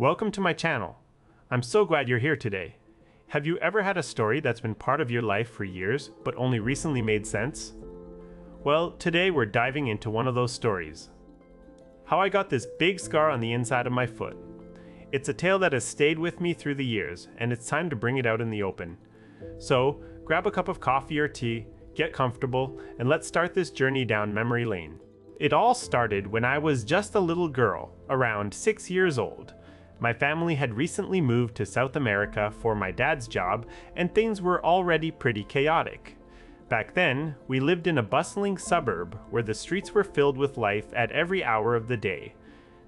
Welcome to my channel. I'm so glad you're here today. Have you ever had a story that's been part of your life for years, but only recently made sense? Well, today we're diving into one of those stories. How I got this big scar on the inside of my foot. It's a tale that has stayed with me through the years, and it's time to bring it out in the open. So, grab a cup of coffee or tea, get comfortable, and let's start this journey down memory lane. It all started when I was just a little girl, around 6 years old. My family had recently moved to South America for my dad's job, and things were already pretty chaotic. Back then, we lived in a bustling suburb where the streets were filled with life at every hour of the day.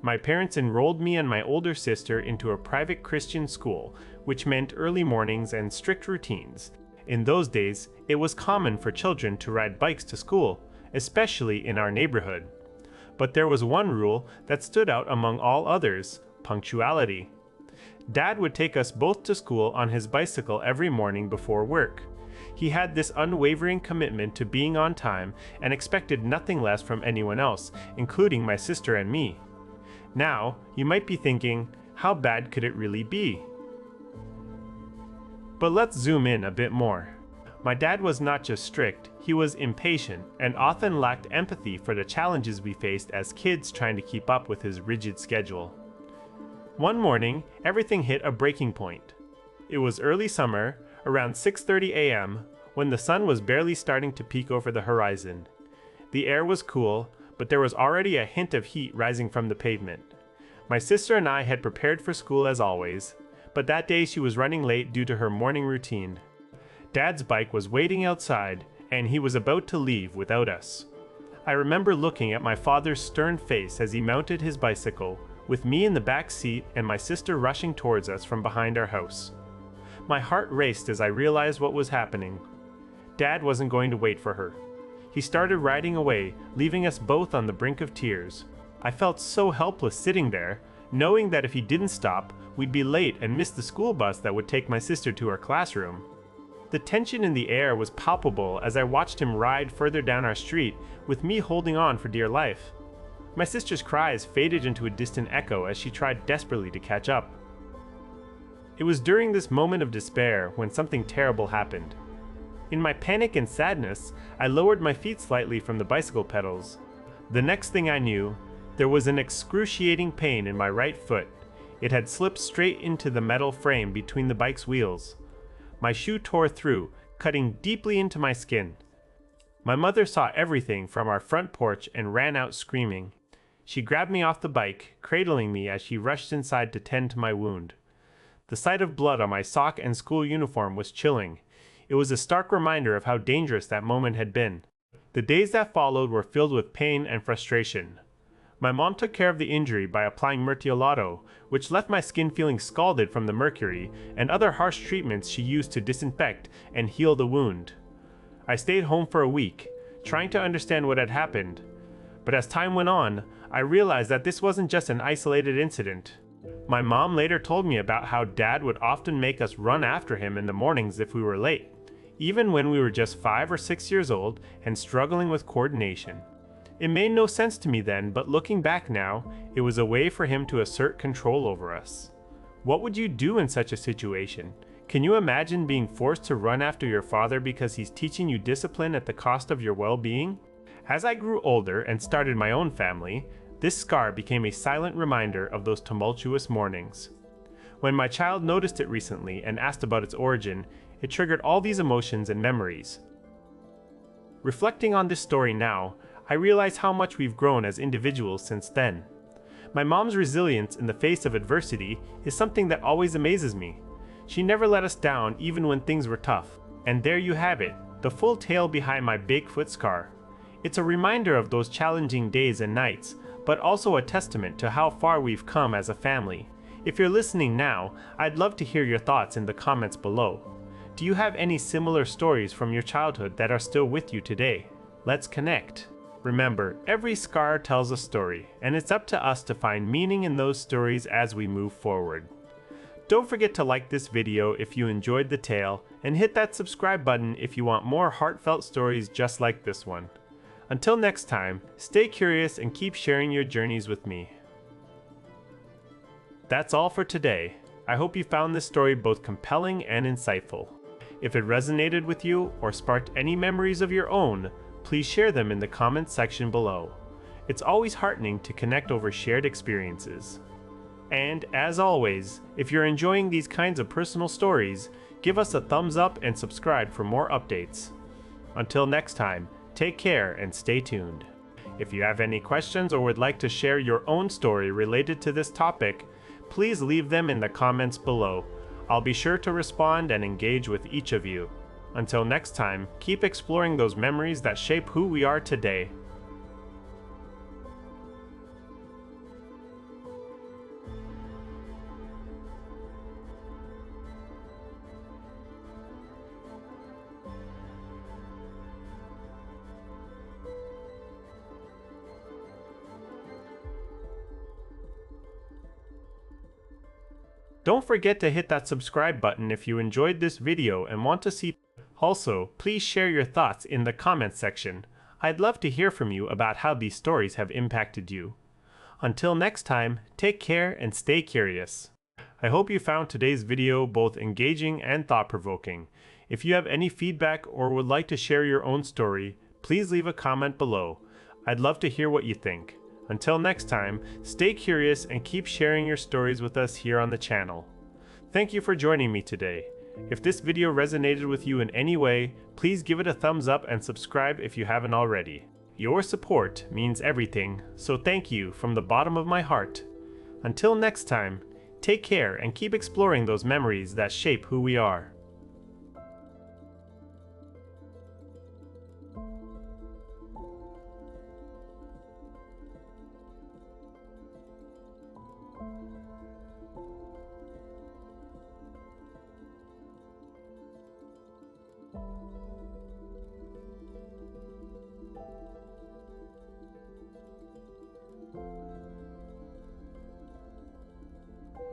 My parents enrolled me and my older sister into a private Christian school, which meant early mornings and strict routines. In those days, it was common for children to ride bikes to school, especially in our neighborhood. But there was one rule that stood out among all others: punctuality. Dad would take us both to school on his bicycle every morning before work. He had this unwavering commitment to being on time and expected nothing less from anyone else, including my sister and me. Now, you might be thinking, how bad could it really be? But let's zoom in a bit more. My dad was not just strict, he was impatient and often lacked empathy for the challenges we faced as kids trying to keep up with his rigid schedule. One morning, everything hit a breaking point. It was early summer, around 6:30 a.m., when the sun was barely starting to peek over the horizon. The air was cool, but there was already a hint of heat rising from the pavement. My sister and I had prepared for school as always, but that day she was running late due to her morning routine. Dad's bike was waiting outside, and he was about to leave without us. I remember looking at my father's stern face as he mounted his bicycle, with me in the back seat and my sister rushing towards us from behind our house. My heart raced as I realized what was happening. Dad wasn't going to wait for her. He started riding away, leaving us both on the brink of tears. I felt so helpless sitting there, knowing that if he didn't stop, we'd be late and miss the school bus that would take my sister to her classroom. The tension in the air was palpable as I watched him ride further down our street, with me holding on for dear life. My sister's cries faded into a distant echo as she tried desperately to catch up. It was during this moment of despair when something terrible happened. In my panic and sadness, I lowered my feet slightly from the bicycle pedals. The next thing I knew, there was an excruciating pain in my right foot. It had slipped straight into the metal frame between the bike's wheels. My shoe tore through, cutting deeply into my skin. My mother saw everything from our front porch and ran out screaming. She grabbed me off the bike, cradling me as she rushed inside to tend to my wound. The sight of blood on my sock and school uniform was chilling. It was a stark reminder of how dangerous that moment had been. The days that followed were filled with pain and frustration. My mom took care of the injury by applying Mertiolate, which left my skin feeling scalded from the mercury, and other harsh treatments she used to disinfect and heal the wound. I stayed home for a week, trying to understand what had happened. But as time went on, I realized that this wasn't just an isolated incident. My mom later told me about how Dad would often make us run after him in the mornings if we were late, even when we were just 5 or 6 years old and struggling with coordination. It made no sense to me then, but looking back now, it was a way for him to assert control over us. What would you do in such a situation? Can you imagine being forced to run after your father because he's teaching you discipline at the cost of your well-being? As I grew older and started my own family, this scar became a silent reminder of those tumultuous mornings. When my child noticed it recently and asked about its origin, it triggered all these emotions and memories. Reflecting on this story now, I realize how much we've grown as individuals since then. My mom's resilience in the face of adversity is something that always amazes me. She never let us down even when things were tough. And there you have it, the full tale behind my big foot scar. It's a reminder of those challenging days and nights, but also a testament to how far we've come as a family. If you're listening now, I'd love to hear your thoughts in the comments below. Do you have any similar stories from your childhood that are still with you today? Let's connect. Remember, every scar tells a story, and it's up to us to find meaning in those stories as we move forward. Don't forget to like this video if you enjoyed the tale, and hit that subscribe button if you want more heartfelt stories just like this one. Until next time, stay curious and keep sharing your journeys with me. that's all for today. I hope you found this story both compelling and insightful. If it resonated with you or sparked any memories of your own, please share them in the comments section below. It's always heartening to connect over shared experiences. And as always, if you're enjoying these kinds of personal stories, give us a thumbs up and subscribe for more updates. Until next time, take care and stay tuned. If you have any questions or would like to share your own story related to this topic, please leave them in the comments below. I'll be sure to respond and engage with each of you. Until next time, keep exploring those memories that shape who we are today. Don't forget to hit that subscribe button if you enjoyed this video and want to see. Also, please share your thoughts in the comments section. I'd love to hear from you about how these stories have impacted you. Until next time, take care and stay curious. I hope you found today's video both engaging and thought-provoking. If you have any feedback or would like to share your own story, please leave a comment below. I'd love to hear what you think. Until next time, stay curious and keep sharing your stories with us here on the channel. Thank you for joining me today. If this video resonated with you in any way, please give it a thumbs up and subscribe if you haven't already. Your support means everything, so thank you from the bottom of my heart. Until next time, take care and keep exploring those memories that shape who we are.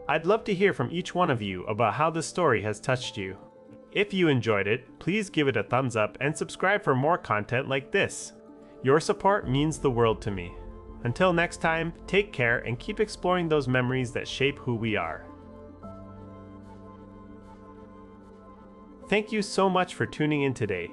I'd love to hear from each one of you about how this story has touched you. If you enjoyed it, please give it a thumbs up and subscribe for more content like this. Your support means the world to me. Until next time, take care and keep exploring those memories that shape who we are. Thank you so much for tuning in today.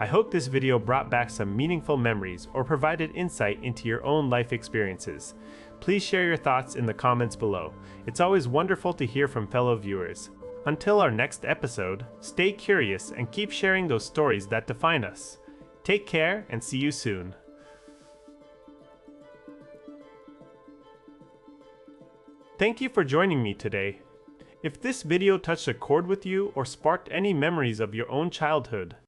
I hope this video brought back some meaningful memories or provided insight into your own life experiences. Please share your thoughts in the comments below. It's always wonderful to hear from fellow viewers. Until our next episode, stay curious and keep sharing those stories that define us. Take care and see you soon. Thank you for joining me today. If this video touched a chord with you or sparked any memories of your own childhood,